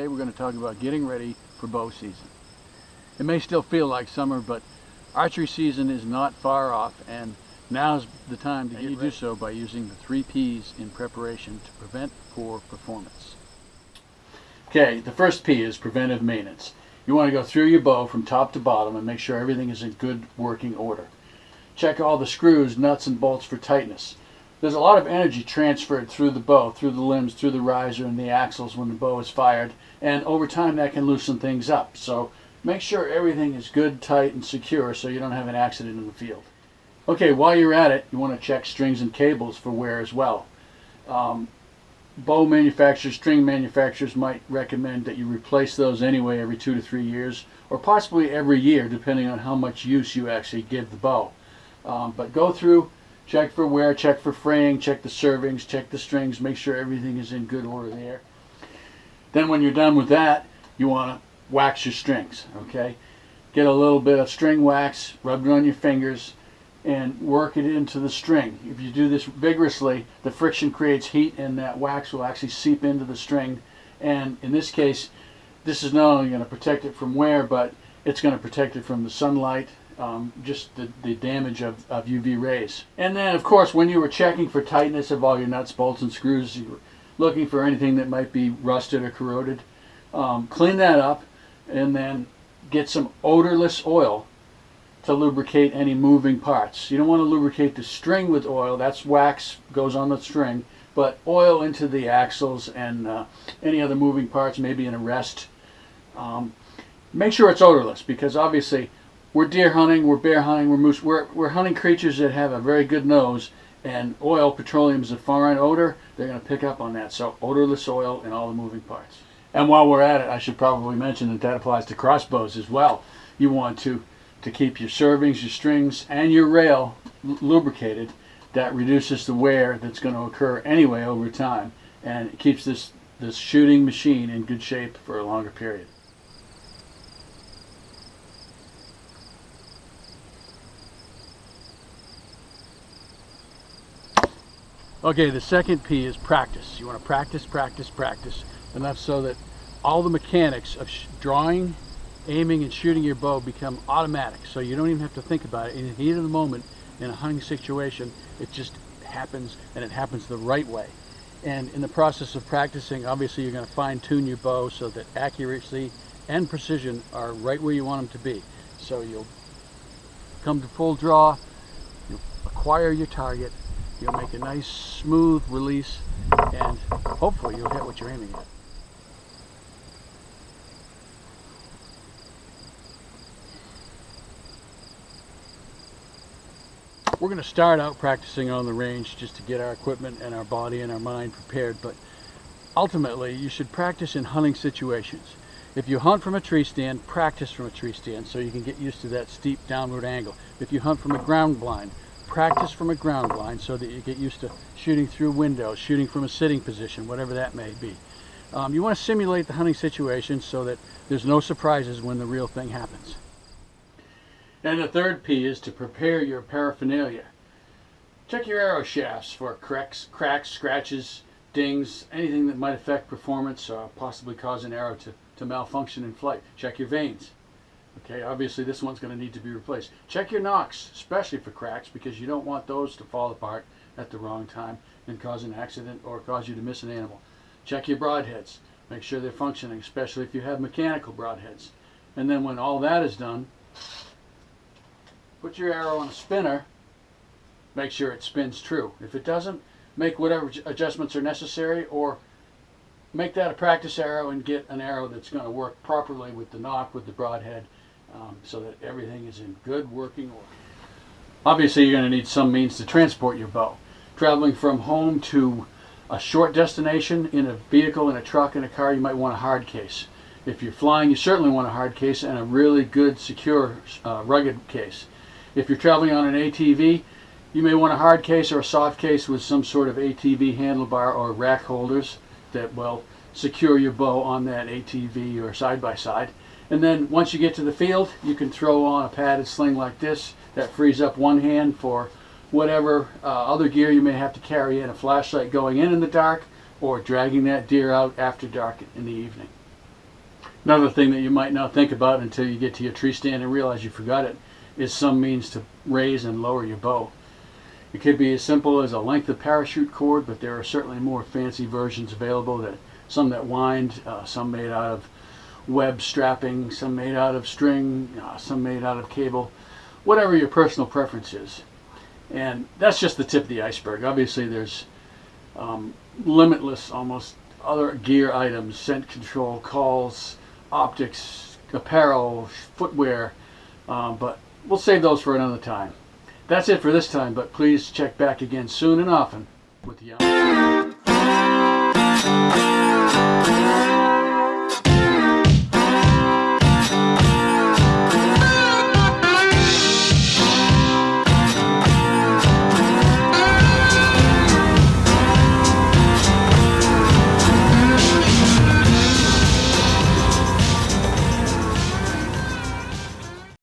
Today we're going to talk about getting ready for bow season. It may still feel like summer, but archery season is not far off, and now's the time to do so by using the 3 P's in preparation to prevent poor performance. Okay, the first P is preventive maintenance. You want to go through your bow from top to bottom and make sure everything is in good working order. Check all the screws, nuts, and bolts for tightness. There's a lot of energy transferred through the bow, through the limbs, through the riser and the axles when the bow is fired, and over time that can loosen things up. So make sure everything is good, tight, and secure so you don't have an accident in the field. Okay, while you're at it, you want to check strings and cables for wear as well. Bow manufacturers, string manufacturers might recommend that you replace those anyway every 2 to 3 years, or possibly every year depending on how much use you actually give the bow. But go through, check for wear, check for fraying, check the servings, check the strings, make sure everything is in good order there. Then when you're done with that, you want to wax your strings, okay? Get a little bit of string wax, rub it on your fingers, and work it into the string. If you do this vigorously, the friction creates heat and that wax will actually seep into the string. And in this case, this is not only going to protect it from wear, but it's going to protect it from the sunlight, just the damage of UV rays. And then, of course, when you were checking for tightness of all your nuts, bolts, and screws, you were looking for anything that might be rusted or corroded. Clean that up and then get some odorless oil to lubricate any moving parts. You don't want to lubricate the string with oil. That's wax, goes on the string, but oil into the axles and any other moving parts, maybe an arrest. Make sure it's odorless, because obviously we're deer hunting, we're bear hunting, we're moose, we're hunting creatures that have a very good nose, and oil, petroleum is a foreign odor. They're going to pick up on that. So odorless oil in all the moving parts. And while we're at it, I should probably mention that that applies to crossbows as well. You want to keep your servings, your strings, and your rail lubricated. That reduces the wear that's going to occur anyway over time, and it keeps this shooting machine in good shape for a longer period. Okay, the second P is practice. You want to practice, practice, practice, enough so that all the mechanics of drawing, aiming, and shooting your bow become automatic, so you don't even have to think about it. In the heat of the moment, in a hunting situation, it just happens, and it happens the right way. And in the process of practicing, obviously you're going to fine-tune your bow so that accuracy and precision are right where you want them to be. So you'll come to full draw, you'll acquire your target, you'll make a nice smooth release, and hopefully you'll hit what you're aiming at. We're going to start out practicing on the range just to get our equipment and our body and our mind prepared, but ultimately you should practice in hunting situations. If you hunt from a tree stand, practice from a tree stand so you can get used to that steep downward angle. If you hunt from a ground blind, practice from a ground blind so that you get used to shooting through windows, shooting from a sitting position, whatever that may be. You want to simulate the hunting situation so that there's no surprises when the real thing happens. And the third P is to prepare your paraphernalia. Check your arrow shafts for cracks, scratches, dings, anything that might affect performance or possibly cause an arrow to malfunction in flight. Check your vanes. Okay, obviously this one's going to need to be replaced. Check your nocks, especially for cracks, because you don't want those to fall apart at the wrong time and cause an accident or cause you to miss an animal. Check your broadheads. Make sure they're functioning, especially if you have mechanical broadheads. And then when all that is done, put your arrow on a spinner, make sure it spins true. If it doesn't, make whatever adjustments are necessary, or make that a practice arrow and get an arrow that's going to work properly with the nock, with the broadhead, so that everything is in good working order. Obviously you're going to need some means to transport your bow. Traveling from home to a short destination in a vehicle, in a truck, in a car, you might want a hard case. If you're flying, you certainly want a hard case and a really good, secure, rugged case. If you're traveling on an ATV, you may want a hard case or a soft case with some sort of ATV handlebar or rack holders that will secure your bow on that ATV or side-by-side. And then once you get to the field, you can throw on a padded sling like this. That frees up one hand for whatever other gear you may have to carry in, a flashlight going in the dark, or dragging that deer out after dark in the evening. Another thing that you might not think about until you get to your tree stand and realize you forgot it is some means to raise and lower your bow. It could be as simple as a length of parachute cord, but there are certainly more fancy versions available, some that wind, some made out of web strapping, some made out of string, some made out of cable, whatever your personal preference is. And that's just the tip of the iceberg. Obviously there's limitless almost other gear items, scent control, calls, optics, apparel, footwear, but we'll save those for another time. That's it for this time, but please check back again soon and often with the